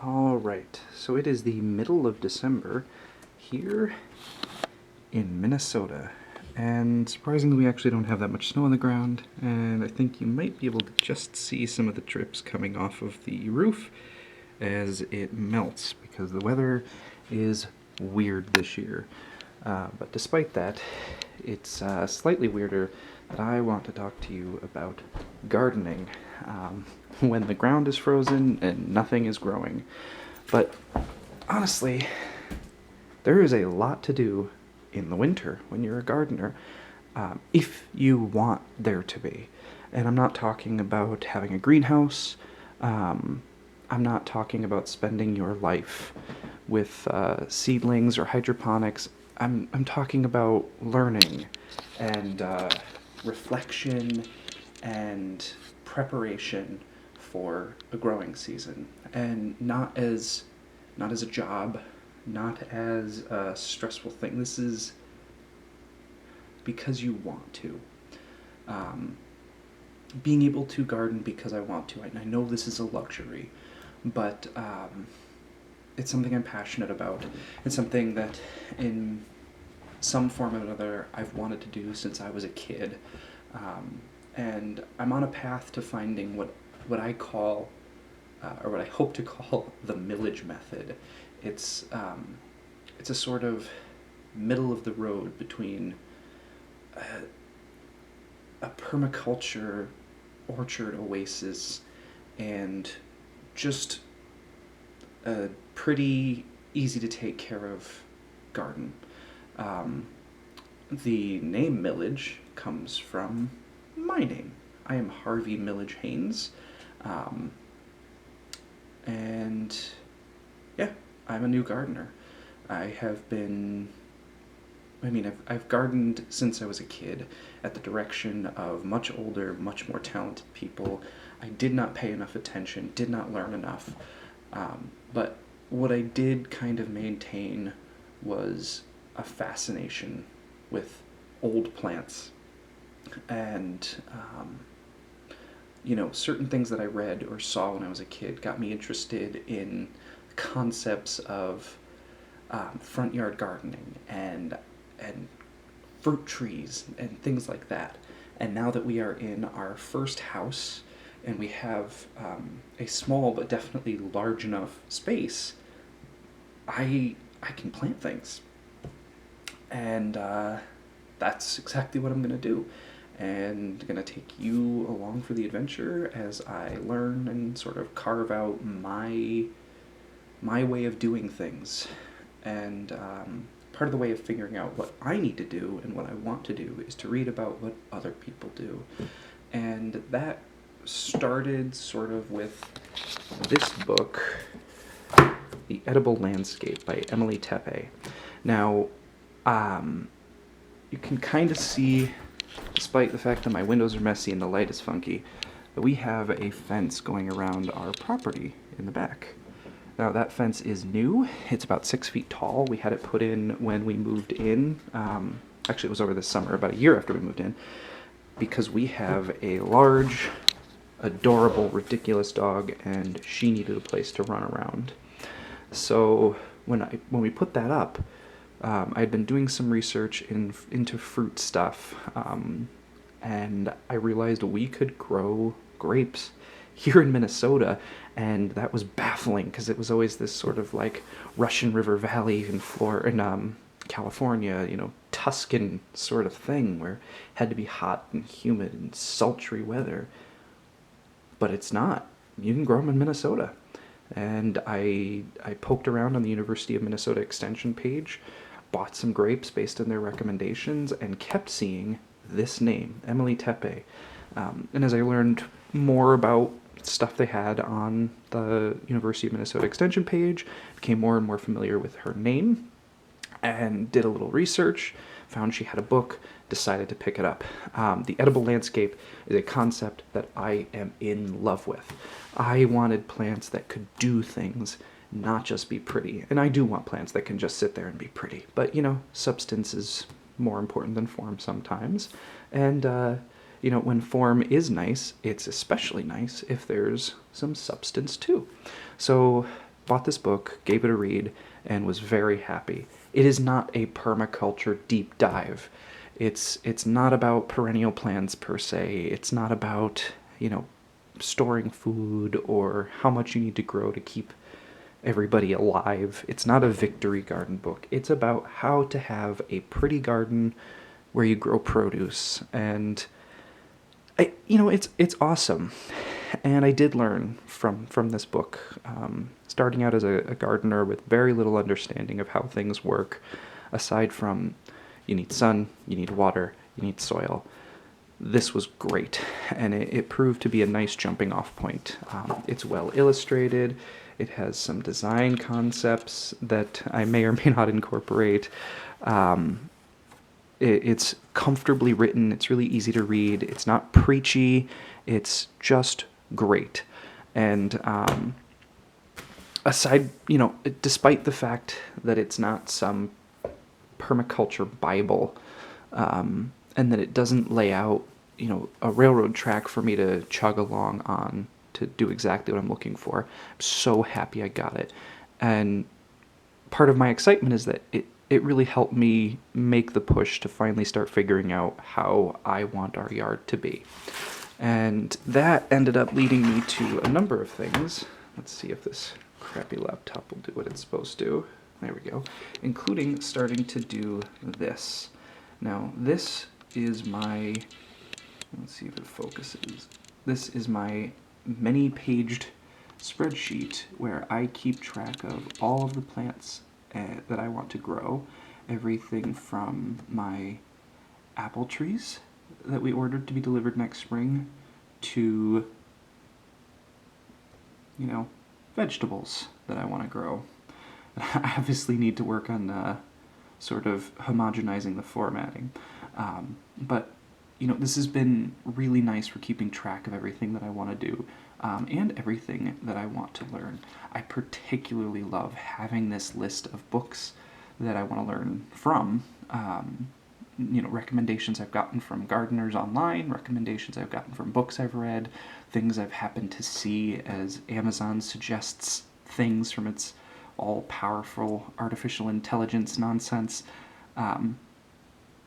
All right, so it is the middle of December here in Minnesota, and surprisingly we actually don't have that much snow on the ground, and I think you might be able to just see some of the drips coming off of the roof as it melts, because the weather is weird this year. But despite that, it's slightly weirder that I want to talk to you about gardening when the ground is frozen and nothing is growing. But honestly, there is a lot to do in the winter when you're a gardener, if you want there to be. And I'm not talking about having a greenhouse. I'm not talking about spending your life with seedlings or hydroponics. I'm talking about learning and reflection and preparation for a growing season, and not as a job, not as a stressful thing. This is because you want to. Being able to garden because I want to. I know this is a luxury, but it's something I'm passionate about. It's something that in some form or another I've wanted to do since I was a kid. And I'm on a path to finding what I call, or what I hope to call, the Milledge method. It's a sort of middle of the road between a permaculture orchard oasis and just a pretty easy to take care of garden. The name Milledge comes from my name. I am Harvey Milledge Haynes, and yeah, I'm a new gardener. I've gardened since I was a kid at the direction of much older, much more talented people. I did not pay enough attention, did not learn enough, but what I did kind of maintain was a fascination with old plants. And certain things that I read or saw when I was a kid got me interested in concepts of front yard gardening and fruit trees and things like that. And now that we are in our first house and we have a small but definitely large enough space, I can plant things. And that's exactly what I'm going to do. And going to take you along for the adventure as I learn and sort of carve out my way of doing things. And part of the way of figuring out what I need to do and what I want to do is to read about what other people do. And that started sort of with this book, The Edible Landscape by Emily Tepe. Now, you can kind of see, despite the fact that my windows are messy and the light is funky, that we have a fence going around our property in the back. Now, that fence is new. It's about 6 feet tall. We had it put in when we moved in. Actually, it was over this summer, about a year after we moved in, because we have a large, adorable, ridiculous dog, and she needed a place to run around. So when we put that up, I had been doing some research into fruit stuff, and I realized we could grow grapes here in Minnesota, and that was baffling because it was always this sort of like Russian River Valley in California, Tuscan sort of thing where it had to be hot and humid and sultry weather. But it's not. You can grow them in Minnesota. And I poked around on the University of Minnesota Extension page, bought some grapes based on their recommendations, and kept seeing this name, Emily Tepe. And as I learned more about stuff they had on the University of Minnesota Extension page, became more and more familiar with her name, and did a little research, found she had a book, decided to pick it up. The edible landscape is a concept that I am in love with. I wanted plants that could do things, not just be pretty. And I do want plants that can just sit there and be pretty. But, substance is more important than form sometimes. And, when form is nice, it's especially nice if there's some substance too. So bought this book, gave it a read, and was very happy. It is not a permaculture deep dive. It's not about perennial plants per se. It's not about, storing food or how much you need to grow to keep everybody alive. It's not a victory garden book. It's about how to have a pretty garden where you grow produce. And it's awesome. And I did learn from this book, starting out as a gardener with very little understanding of how things work, aside from you need sun, you need water, you need soil. This was great, and it proved to be a nice jumping off point. It's well illustrated. It has some design concepts that I may or may not incorporate. It's comfortably written. It's really easy to read. It's not preachy. It's just great. And despite the fact that it's not some permaculture Bible, and that it doesn't lay out, a railroad track for me to chug along on to do exactly what I'm looking for. I'm so happy I got it. And part of my excitement is that it really helped me make the push to finally start figuring out how I want our yard to be. And that ended up leading me to a number of things. Let's see if this crappy laptop will do what it's supposed to. There we go. Including starting to do this. Now, this is my... Let's see if it focuses. This is my many-paged spreadsheet where I keep track of all of the plants that I want to grow. Everything from my apple trees that we ordered to be delivered next spring to, vegetables that I want to grow. I obviously need to work on sort of homogenizing the formatting. But this has been really nice for keeping track of everything that I want to do, and everything that I want to learn. I particularly love having this list of books that I want to learn from. Recommendations I've gotten from gardeners online, recommendations I've gotten from books I've read, things I've happened to see as Amazon suggests things from its all-powerful artificial intelligence nonsense.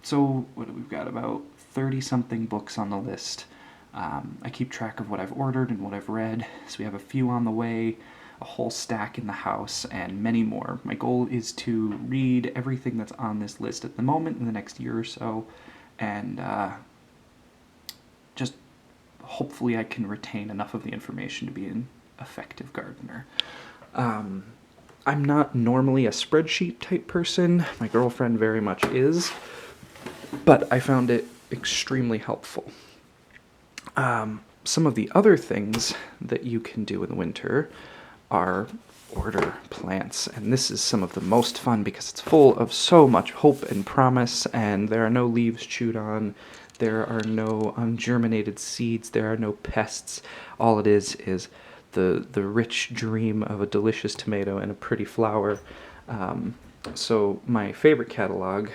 So we've got about 30-something books on the list. I keep track of what I've ordered and what I've read, so we have a few on the way, a whole stack in the house, and many more. My goal is to read everything that's on this list at the moment in the next year or so, and just hopefully I can retain enough of the information to be an effective gardener. I'm not normally a spreadsheet type person. My girlfriend very much is, but I found it extremely helpful. Some of the other things that you can do in the winter are order plants, and this is some of the most fun because it's full of so much hope and promise, and there are no leaves chewed on, there are no ungerminated seeds, there are no pests. All it is the rich dream of a delicious tomato and a pretty flower. So my favorite catalog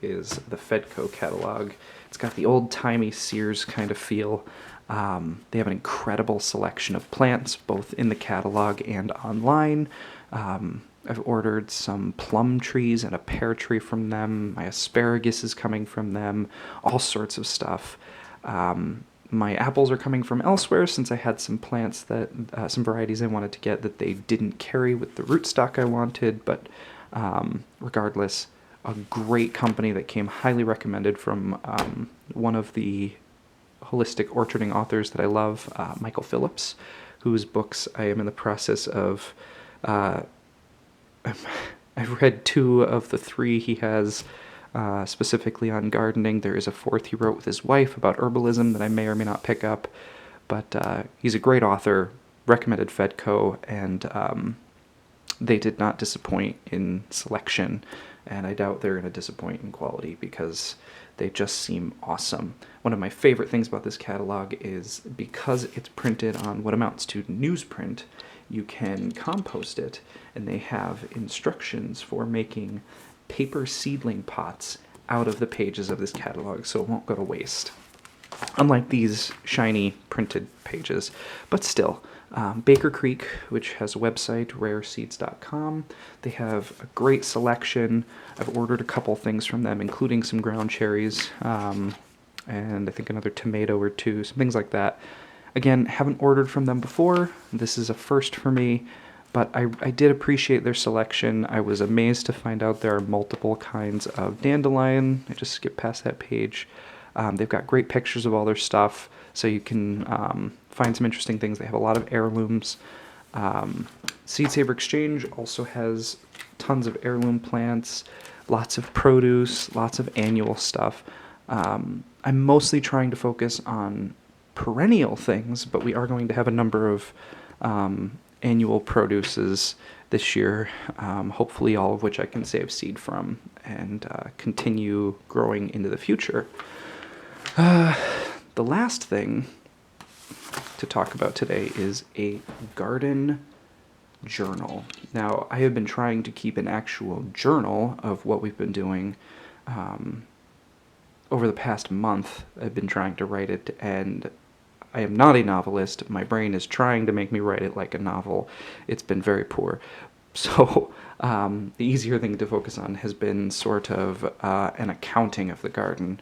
is the Fedco catalog. It's got the old-timey Sears kind of feel. They have an incredible selection of plants, both in the catalog and online. I've ordered some plum trees and a pear tree from them. My asparagus is coming from them. All sorts of stuff. My apples are coming from elsewhere since I had some plants some varieties I wanted to get that they didn't carry with the rootstock I wanted, but regardless, a great company that came highly recommended from one of the holistic orcharding authors that I love, Michael Phillips, whose books I am in the process of... I've read 2 of the 3 he has specifically on gardening. There is a 4th he wrote with his wife about herbalism that I may or may not pick up, but he's a great author, recommended Fedco, and they did not disappoint in selection, and I doubt they're going to disappoint in quality because they just seem awesome. One of my favorite things about this catalog is because it's printed on what amounts to newsprint, you can compost it, and they have instructions for making paper seedling pots out of the pages of this catalog, so it won't go to waste. unlike these shiny printed pages. But still, Baker Creek, which has a website, rareseeds.com, they have a great selection. I've ordered a couple things from them, including some ground cherries, and I think another tomato or two, some things like that. Again, haven't ordered from them before. This is a first for me, but I did appreciate their selection. I was amazed to find out there are multiple kinds of dandelion. I just skipped past that page. They've got great pictures of all their stuff, so you can find some interesting things. They have a lot of heirlooms. Seed Saver Exchange also has tons of heirloom plants, lots of produce, lots of annual stuff. I'm mostly trying to focus on perennial things, but we are going to have a number of annual produces this year, hopefully all of which I can save seed from and continue growing into the future. The last thing to talk about today is a garden journal. Now, I have been trying to keep an actual journal of what we've been doing over the past month. I've been trying to write it, and I am not a novelist. My brain is trying to make me write it like a novel. It's been very poor. So the easier thing to focus on has been sort of an accounting of the garden.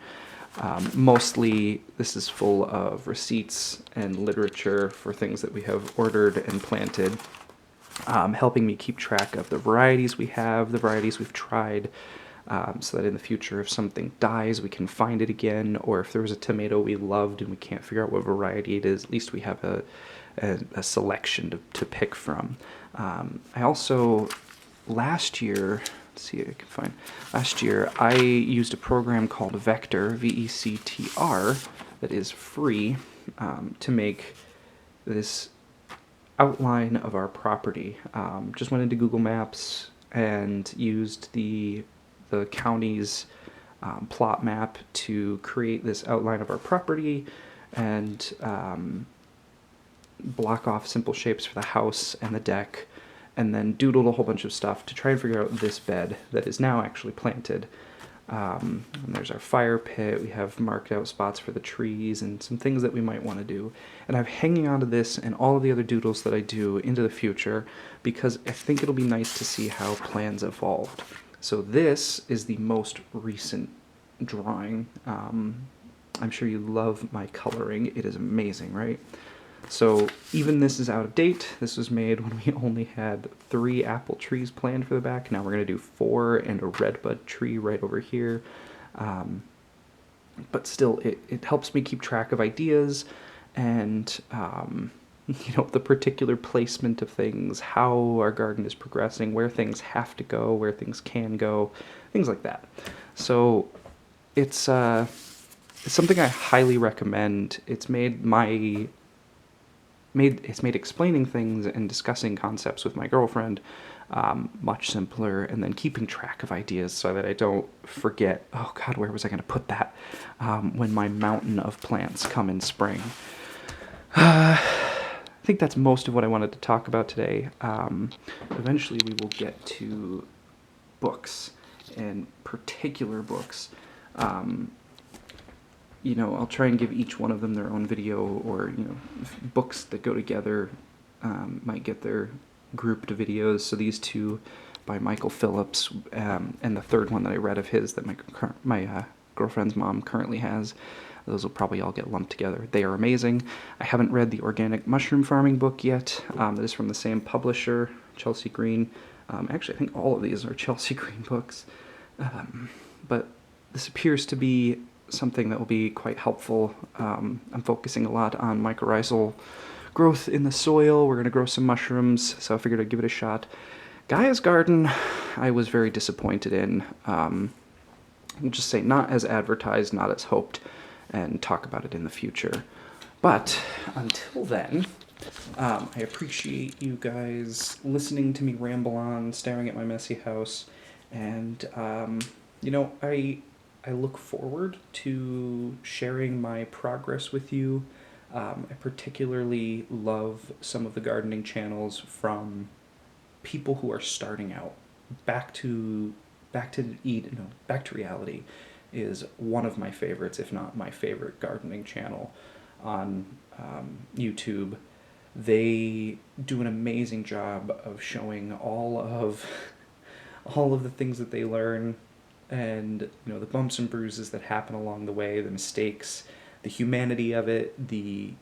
Mostly this is full of receipts and literature for things that we have ordered and planted, helping me keep track of the varieties we have, the varieties we've tried, so that in the future if something dies we can find it again, or if there was a tomato we loved and we can't figure out what variety it is, at least we have a selection to pick from. I also, last year, let's see if I can find, last year I used a program called Vector, V-E-C-T-R, that is free, to make this outline of our property. Just went into Google Maps and used the county's plot map to create this outline of our property and block off simple shapes for the house and the deck, and then doodled a whole bunch of stuff to try and figure out this bed that is now actually planted. And there's our fire pit. We have marked out spots for the trees and some things that we might want to do. And I'm hanging on to this and all of the other doodles that I do into the future because I think it'll be nice to see how plans evolved. So this is the most recent drawing. I'm sure you love my coloring. It is amazing, right? So even this is out of date. This was made when we only had 3 apple trees planned for the back. Now we're going to do 4 and a redbud tree right over here. But still, it helps me keep track of ideas and the particular placement of things, how our garden is progressing, where things have to go, where things can go, things like that. So it's something I highly recommend. It's made explaining things and discussing concepts with my girlfriend much simpler, and then keeping track of ideas so that I don't forget, oh god, where was I going to put that when my mountain of plants come in spring. I think that's most of what I wanted to talk about today. Eventually we will get to books, and particular books. I'll try and give each one of them their own video, or, books that go together might get their grouped videos. So these 2 by Michael Phillips, and the third one that I read of his that my girlfriend's mom currently has, those will probably all get lumped together. They are amazing. I haven't read the organic mushroom farming book yet. That is from the same publisher, Chelsea Green. Actually, I think all of these are Chelsea Green books. But this appears to be something that will be quite helpful. I'm focusing a lot on mycorrhizal growth in the soil. We're going to grow some mushrooms, so I figured I'd give it a shot. Gaia's Garden, I was very disappointed in. I'll just say not as advertised, not as hoped, and talk about it in the future. But until then, I appreciate you guys listening to me ramble on, staring at my messy house, and I look forward to sharing my progress with you. I particularly love some of the gardening channels from people who are starting out, back to reality, is one of my favorites, if not my favorite gardening channel on YouTube. They do an amazing job of showing all of the things that they learn, and the bumps and bruises that happen along the way, the mistakes, the humanity of it, the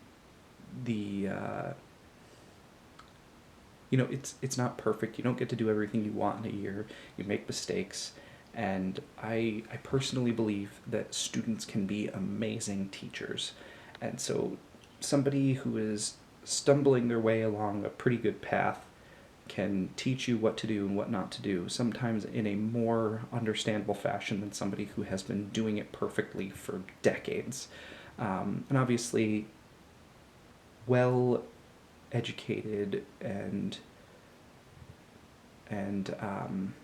it's not perfect. You don't get to do everything you want in a year. You make mistakes, and I personally believe that students can be amazing teachers, and so somebody who is stumbling their way along a pretty good path can teach you what to do and what not to do, sometimes in a more understandable fashion than somebody who has been doing it perfectly for decades. And obviously, well educated and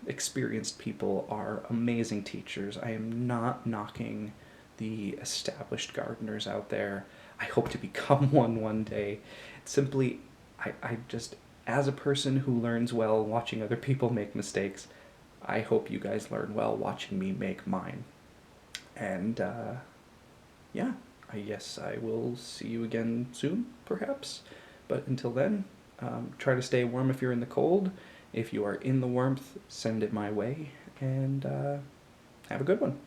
experienced people are amazing teachers. I am not knocking the established gardeners out there. I hope to become one day. Simply, I just, as a person who learns well watching other people make mistakes, I hope you guys learn well watching me make mine. And yeah, I guess I will see you again soon, perhaps. But until then, try to stay warm if you're in the cold. If you are in the warmth, send it my way. And have a good one.